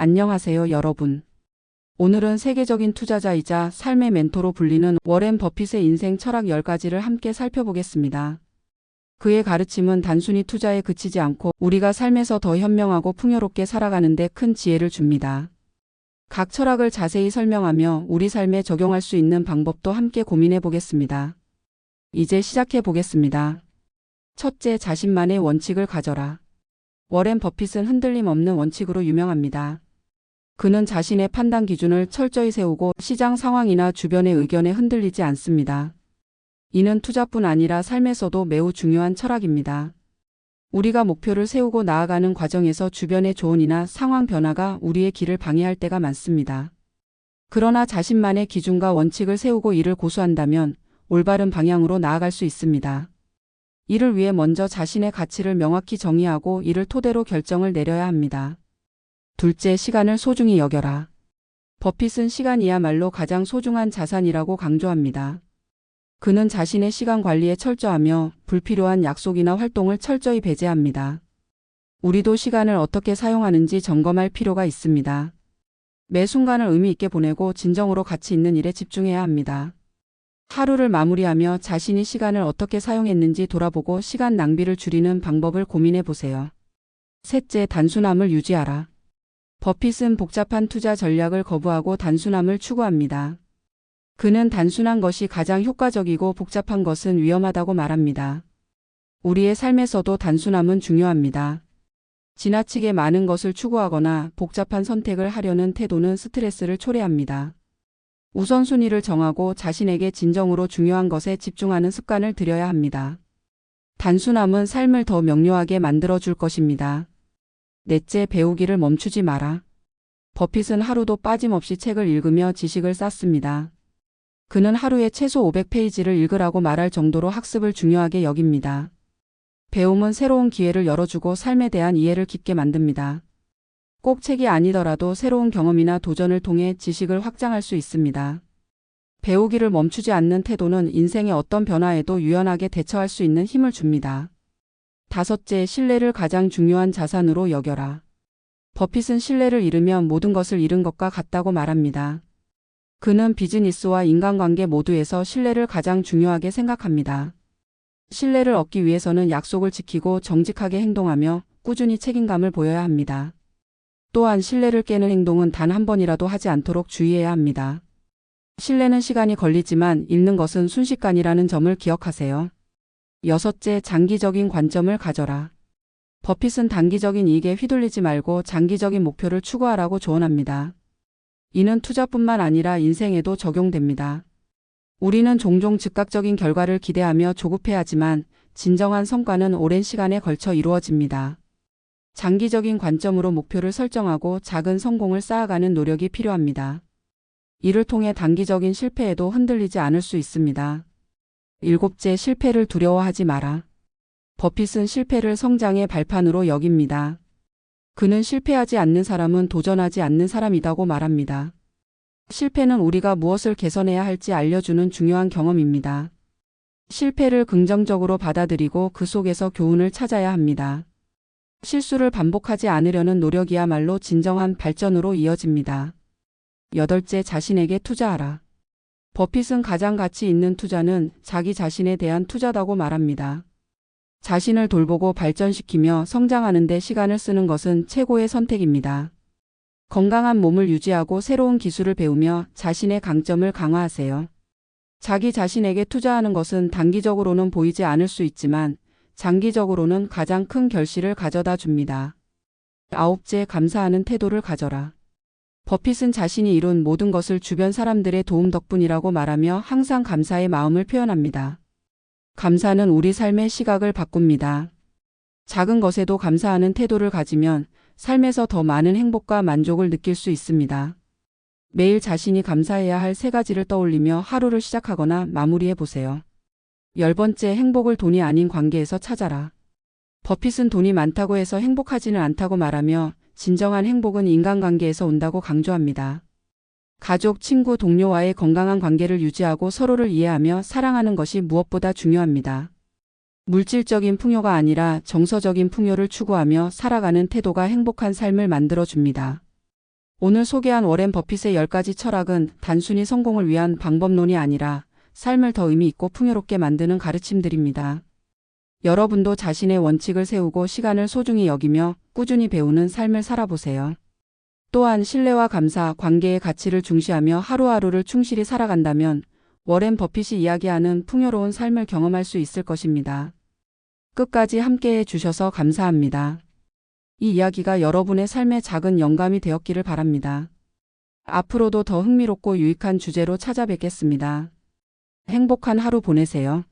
안녕하세요, 여러분. 오늘은 세계적인 투자자이자 삶의 멘토로 불리는 워렌 버핏의 인생 철학 10가지를 함께 살펴보겠습니다. 그의 가르침은 단순히 투자에 그치지 않고 우리가 삶에서 더 현명하고 풍요롭게 살아가는 데 큰 지혜를 줍니다. 각 철학을 자세히 설명하며 우리 삶에 적용할 수 있는 방법도 함께 고민해 보겠습니다. 이제 시작해 보겠습니다. 첫째, 자신만의 원칙을 가져라. 워렌 버핏은 흔들림 없는 원칙으로 유명합니다. 그는 자신의 판단 기준을 철저히 세우고 시장 상황이나 주변의 의견에 흔들리지 않습니다. 이는 투자뿐 아니라 삶에서도 매우 중요한 철학입니다. 우리가 목표를 세우고 나아가는 과정에서 주변의 조언이나 상황 변화가 우리의 길을 방해할 때가 많습니다. 그러나 자신만의 기준과 원칙을 세우고 이를 고수한다면 올바른 방향으로 나아갈 수 있습니다. 이를 위해 먼저 자신의 가치를 명확히 정의하고 이를 토대로 결정을 내려야 합니다. 둘째, 시간을 소중히 여겨라. 버핏은 시간이야말로 가장 소중한 자산이라고 강조합니다. 그는 자신의 시간 관리에 철저하며 불필요한 약속이나 활동을 철저히 배제합니다. 우리도 시간을 어떻게 사용하는지 점검할 필요가 있습니다. 매 순간을 의미 있게 보내고 진정으로 가치 있는 일에 집중해야 합니다. 하루를 마무리하며 자신이 시간을 어떻게 사용했는지 돌아보고 시간 낭비를 줄이는 방법을 고민해 보세요. 셋째, 단순함을 유지하라. 버핏은 복잡한 투자 전략을 거부하고 단순함을 추구합니다. 그는 단순한 것이 가장 효과적이고 복잡한 것은 위험하다고 말합니다. 우리의 삶에서도 단순함은 중요합니다. 지나치게 많은 것을 추구하거나 복잡한 선택을 하려는 태도는 스트레스를 초래합니다. 우선순위를 정하고 자신에게 진정으로 중요한 것에 집중하는 습관을 들여야 합니다. 단순함은 삶을 더 명료하게 만들어줄 것입니다. 넷째, 배우기를 멈추지 마라. 버핏은 하루도 빠짐없이 책을 읽으며 지식을 쌓습니다. 그는 하루에 최소 500페이지를 읽으라고 말할 정도로 학습을 중요하게 여깁니다. 배움은 새로운 기회를 열어주고 삶에 대한 이해를 깊게 만듭니다. 꼭 책이 아니더라도 새로운 경험이나 도전을 통해 지식을 확장할 수 있습니다. 배우기를 멈추지 않는 태도는 인생의 어떤 변화에도 유연하게 대처할 수 있는 힘을 줍니다. 다섯째, 신뢰를 가장 중요한 자산으로 여겨라. 버핏은 신뢰를 잃으면 모든 것을 잃은 것과 같다고 말합니다. 그는 비즈니스와 인간관계 모두에서 신뢰를 가장 중요하게 생각합니다. 신뢰를 얻기 위해서는 약속을 지키고 정직하게 행동하며 꾸준히 책임감을 보여야 합니다. 또한 신뢰를 깨는 행동은 단 한 번이라도 하지 않도록 주의해야 합니다. 신뢰는 시간이 걸리지만 잃는 것은 순식간이라는 점을 기억하세요. 여섯째, 장기적인 관점을 가져라. 버핏은 단기적인 이익에 휘둘리지 말고 장기적인 목표를 추구하라고 조언합니다. 이는 투자뿐만 아니라 인생에도 적용됩니다. 우리는 종종 즉각적인 결과를 기대하며 조급해하지만 진정한 성과는 오랜 시간에 걸쳐 이루어집니다. 장기적인 관점으로 목표를 설정하고 작은 성공을 쌓아가는 노력이 필요합니다. 이를 통해 단기적인 실패에도 흔들리지 않을 수 있습니다. 일곱째, 실패를 두려워하지 마라. 버핏은 실패를 성장의 발판으로 여깁니다. 그는 실패하지 않는 사람은 도전하지 않는 사람이라고 말합니다. 실패는 우리가 무엇을 개선해야 할지 알려주는 중요한 경험입니다. 실패를 긍정적으로 받아들이고 그 속에서 교훈을 찾아야 합니다. 실수를 반복하지 않으려는 노력이야말로 진정한 발전으로 이어집니다. 여덟째, 자신에게 투자하라. 버핏은 가장 가치 있는 투자는 자기 자신에 대한 투자다고 말합니다. 자신을 돌보고 발전시키며 성장하는 데 시간을 쓰는 것은 최고의 선택입니다. 건강한 몸을 유지하고 새로운 기술을 배우며 자신의 강점을 강화하세요. 자기 자신에게 투자하는 것은 단기적으로는 보이지 않을 수 있지만 장기적으로는 가장 큰 결실을 가져다 줍니다. 아홉째, 감사하는 태도를 가져라. 버핏은 자신이 이룬 모든 것을 주변 사람들의 도움 덕분이라고 말하며 항상 감사의 마음을 표현합니다. 감사는 우리 삶의 시각을 바꿉니다. 작은 것에도 감사하는 태도를 가지면 삶에서 더 많은 행복과 만족을 느낄 수 있습니다. 매일 자신이 감사해야 할 3가지를 떠올리며 하루를 시작하거나 마무리해 보세요. 10번째, 행복을 돈이 아닌 관계에서 찾아라. 버핏은 돈이 많다고 해서 행복하지는 않다고 말하며 진정한 행복은 인간관계에서 온다고 강조합니다. 가족, 친구, 동료와의 건강한 관계를 유지하고 서로를 이해하며 사랑하는 것이 무엇보다 중요합니다. 물질적인 풍요가 아니라 정서적인 풍요를 추구하며 살아가는 태도가 행복한 삶을 만들어줍니다. 오늘 소개한 워렌 버핏의 10가지 철학은 단순히 성공을 위한 방법론이 아니라 삶을 더 의미 있고 풍요롭게 만드는 가르침들입니다. 여러분도 자신의 원칙을 세우고 시간을 소중히 여기며 꾸준히 배우는 삶을 살아보세요. 또한 신뢰와 감사, 관계의 가치를 중시하며 하루하루를 충실히 살아간다면 워렌 버핏이 이야기하는 풍요로운 삶을 경험할 수 있을 것입니다. 끝까지 함께해 주셔서 감사합니다. 이 이야기가 여러분의 삶에 작은 영감이 되었기를 바랍니다. 앞으로도 더 흥미롭고 유익한 주제로 찾아뵙겠습니다. 행복한 하루 보내세요.